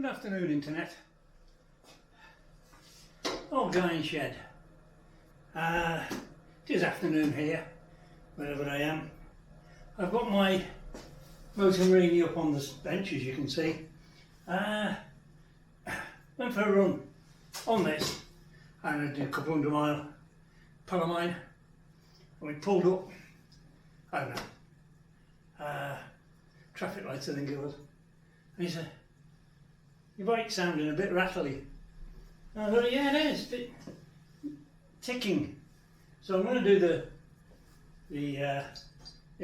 Good afternoon, Internet. Old guy in shed. It is afternoon here, wherever I am. I've got my Moto Morini up on this bench, as you can see. Went for a run on this, and I did a couple 100-mile pal of mine, and we pulled up, I don't know, traffic lights I think it was, and he said, "Your bike's sounding a bit rattly." And I thought, yeah, it is, a bit ticking. So I'm going to do the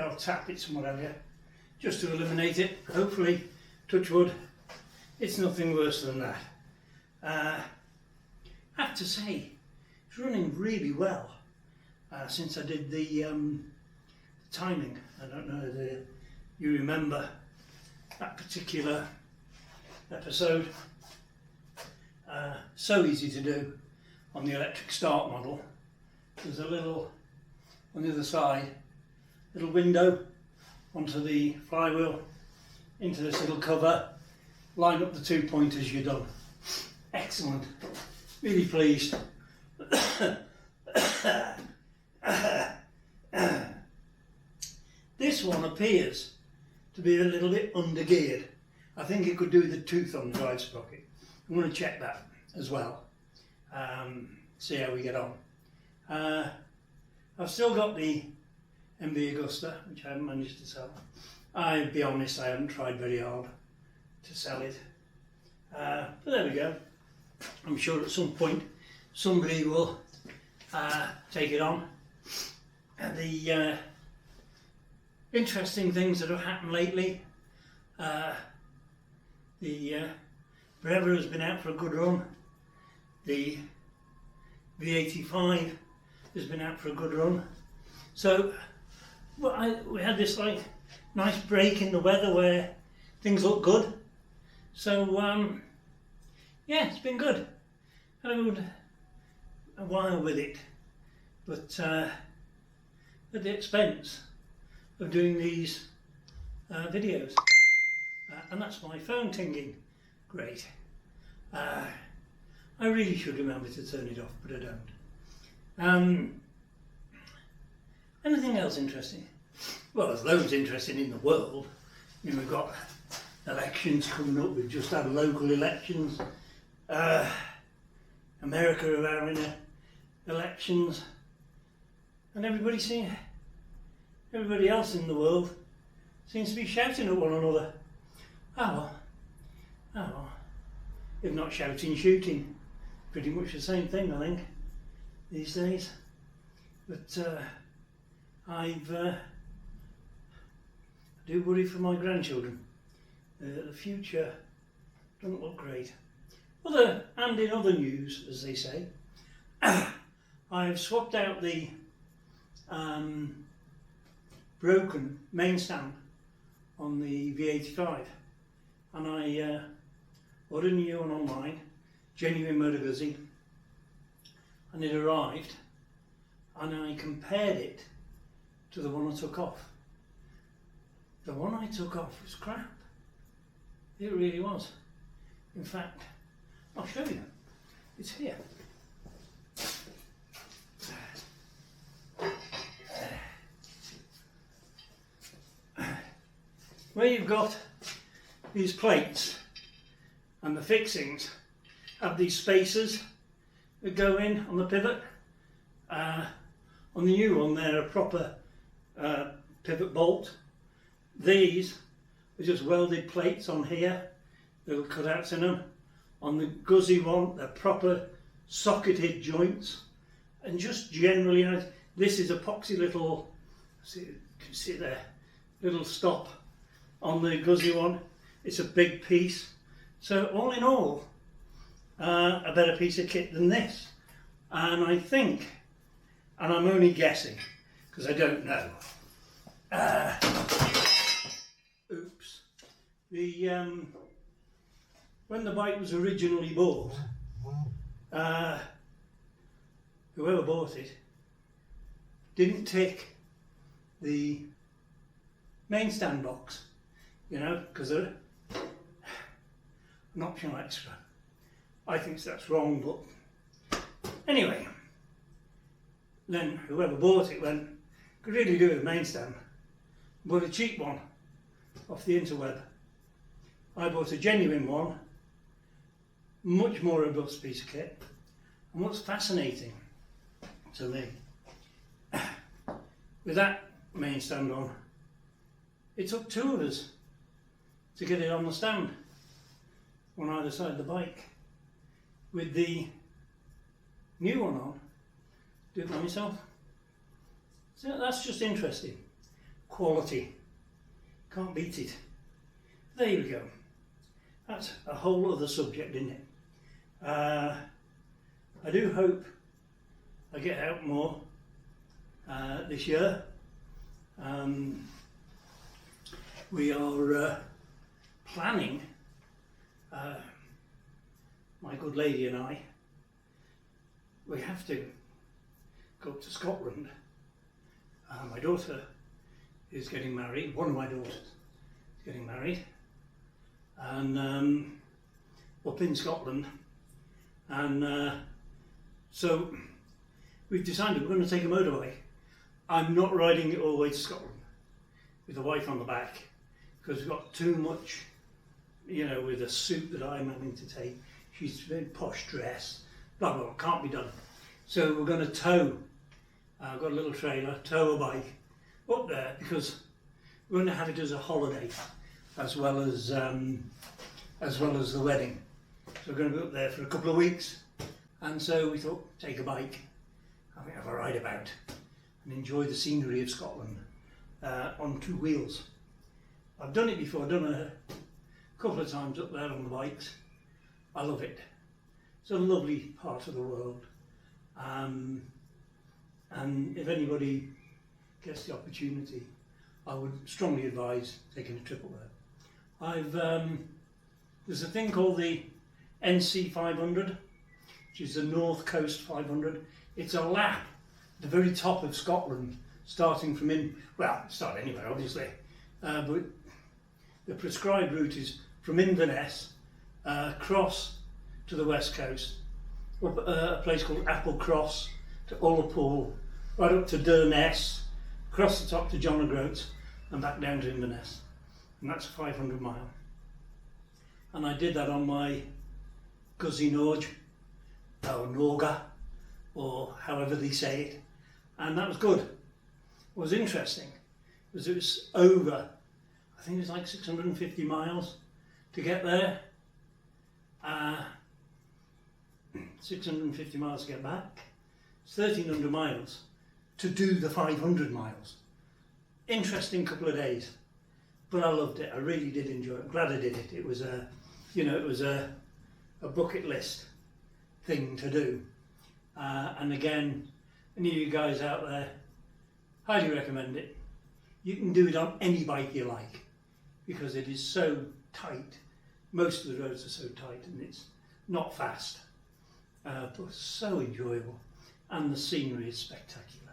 old tappets and whatever, just to eliminate it. Hopefully, touch wood, it's nothing worse than that. I have to say, it's running really well since I did the timing. I don't know if you remember that particular episode. So easy to do on the electric start model. There's a little, on the other side, little window onto the flywheel, into this little cover, line up the 2 pointers, you're done. Excellent, really pleased. This one appears to be a little bit under-geared. I think it could do the tooth on the drive sprocket. I'm going to check that as well, see how we get on. I've still got the MV Augusta, which I haven't managed to sell. I'll be honest, I haven't tried very hard to sell it. But there we go. I'm sure at some point somebody will take it on. And the interesting things that have happened lately, the Forever has been out for a good run. The V85 has been out for a good run. So we had this like nice break in the weather where things look good. So yeah, it's been good. Had a while with it, but at the expense of doing these videos, and that's my phone tinging. Great. I really should remember to turn it off, but I don't. Anything else interesting? Well, there's loads interesting in the world. You know, we've got elections coming up. We've just had local elections. America are having elections, and everybody else in the world seems to be shouting at one another. Oh well, if not shouting, shooting. Pretty much the same thing, I think, these days. But I do worry for my grandchildren. The future doesn't look great. And in other news, as they say, I've swapped out the broken main stand on the V85, and I ordered a new one online, genuine Moto Guzzi, and it arrived, and I compared it to the one I took off. The one I took off was crap. It really was. In fact, I'll show you. It's here. Where you've got these plates and the fixings have these spacers that go in on the pivot. On the new one, they're a proper pivot bolt. These are just welded plates on here, little cutouts in them. On the Guzzi one, they're proper socketed joints, and just generally, you know, this is epoxy little, you can see there, little stop. On the Guzzi one, it's a big piece. So all in all, a better piece of kit than this. And I think, and I'm only guessing, because I don't know. Oops. When the bike was originally bought, whoever bought it didn't tick the main stand box, you know, because an optional extra. I think that's wrong, but anyway, then whoever bought it went, could really do with a main stand, bought a cheap one off the interweb. I bought a genuine one, much more robust piece of kit, and what's fascinating to me, with that main stand on, it took two of us to get it on the stand, on either side of the bike. With the new one on, do it by myself. So that's just interesting. Quality, can't beat it. There you go. That's a whole other subject, isn't it? I do hope I get out more this year. We are planning, my good lady and I, we have to go up to Scotland. My daughter is getting married, one of my daughters is getting married, and up in Scotland, and so we've decided we're going to take a motorbike. I'm not riding it all the way to Scotland with the wife on the back, because we've got too much, you know, with a suit that I'm having to take. She's a very posh dress, blah blah blah, can't be done. So we're going to tow, I've got a little trailer, tow a bike up there, because we're going to have it as a holiday as well as the wedding. So we're going to be up there for a couple of weeks, and so we thought, take a bike, have a ride about and enjoy the scenery of Scotland on two wheels. I've done it before, I've done a couple of times up there on the bikes. I love it. It's a lovely part of the world, and if anybody gets the opportunity, I would strongly advise taking a trip up there. There's a thing called the NC 500, which is the North Coast 500. It's a lap at the very top of Scotland, starting from start anywhere obviously, but the prescribed route is from Inverness, across to the west coast, up a place called Applecross to Ullapool, right up to Durness, across the top to John O'Groats, and back down to Inverness, and that's a 500 mile. And I did that on my Guzzi Norge, or Norga, or however they say it, and that was good. What was interesting was it was over, I think it was like 650 miles to get there, 650 miles to get back, it's 1300 miles to do the 500 miles. Interesting couple of days, but I loved it. I really did enjoy it. I'm glad I did it. It was a, it was a bucket list thing to do. And again, any of you guys out there, highly recommend it. You can do it on any bike you like, because it is so tight. Most of the roads are so tight, and it's not fast, but so enjoyable, and the scenery is spectacular.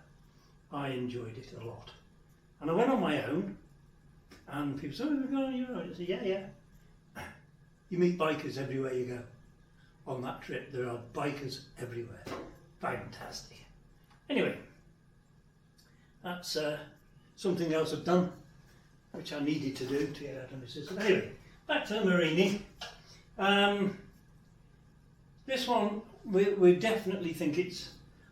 I enjoyed it a lot, and I went on my own, and people said, "Oh, you're going on your own?" I said, "Yeah." You meet bikers everywhere you go. On that trip, there are bikers everywhere. Fantastic. Anyway, that's something else I've done, which I needed to do to get out of my system. Anyway, back to the Morini. This one, we definitely think it's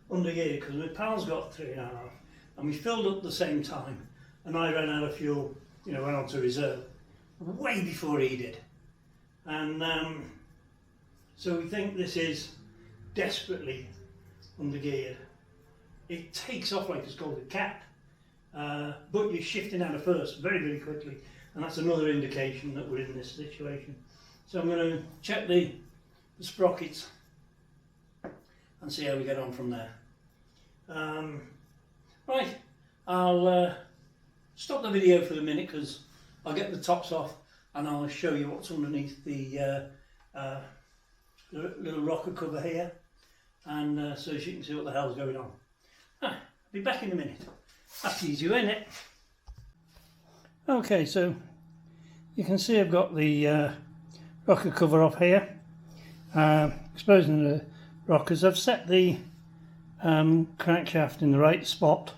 under gear, because my pal's got 3.5, and we filled up the same time, and I ran out of fuel, went on to reserve, way before he did. And so we think this is desperately under geared. It takes off like a scolded cat, but you're shifting out of first very, very quickly, and that's another indication that we're in this situation. So I'm going to check the sprockets and see how we get on from there. Right, I'll stop the video for the minute, because I'll get the tops off and I'll show you what's underneath the little rocker cover here, and so you can see what the hell's going on. I'll be back in a minute. That's easy, isn't it? Okay, so you can see I've got the rocker cover off here, exposing the rockers. I've set the crankshaft in the right spot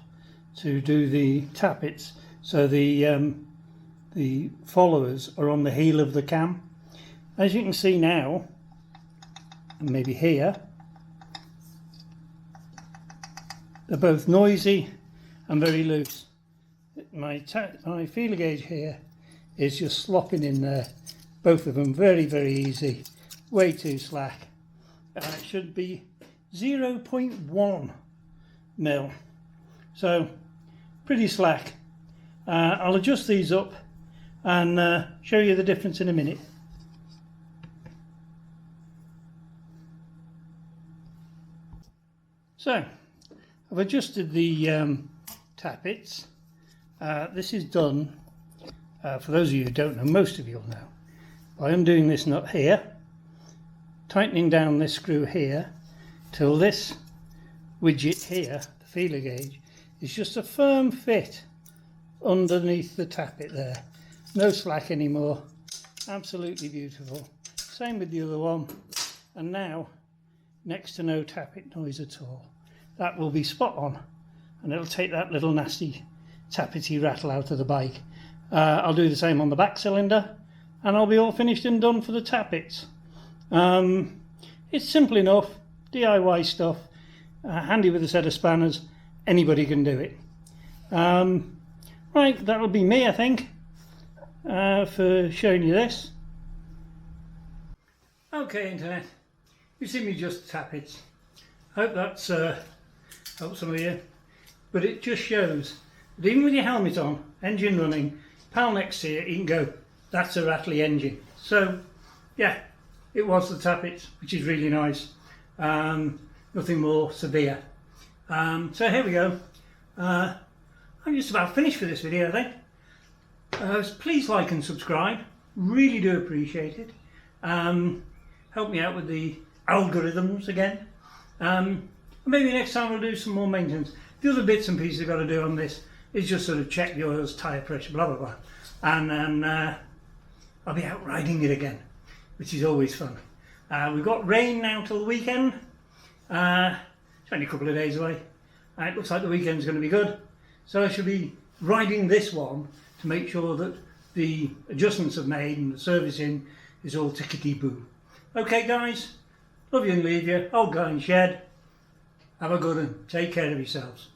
to do the tappets, so the followers are on the heel of the cam. As you can see now, and maybe here, they're both noisy and very loose. My feeler gauge here is just slopping in there, both of them very easy, way too slack. It should be 0.1 mil, so pretty slack. I'll adjust these up and show you the difference in a minute. So I've adjusted the tappets. This is done, for those of you who don't know, most of you will know, by undoing this nut here, tightening down this screw here till this widget here, the feeler gauge, is just a firm fit underneath the tappet there. No slack anymore. Absolutely beautiful. Same with the other one. And now, next to no tappet noise at all. That will be spot on, and it'll take that little nasty tappety rattle out of the bike. I'll do the same on the back cylinder, and I'll be all finished and done for the tappets. It's simple enough, DIY stuff, handy with a set of spanners. Anybody can do it. Right, that'll be me, I think, for showing you this. Okay, internet, you've seen me just tappets. Hope that's helped some of you, but it just shows that even with your helmet on, engine running, pal next to you, you can go, that's a rattly engine. So yeah, it was the tappets, which is really nice. Nothing more severe. So here we go. I'm just about finished for this video, I think. Please like and subscribe, really do appreciate it. Help me out with the algorithms again. Maybe next time we'll do some more maintenance. The other bits and pieces I've got to do on this is just sort of check the oils, tyre pressure, blah blah blah, and then I'll be out riding it again, which is always fun. We've got rain now till the weekend. It's only a couple of days away. It looks like the weekend's going to be good, so I should be riding this one to make sure that the adjustments I've made and the servicing is all tickety-boo. Okay guys, love you and leave you. Old guy in shed. Have a good one. Take care of yourselves.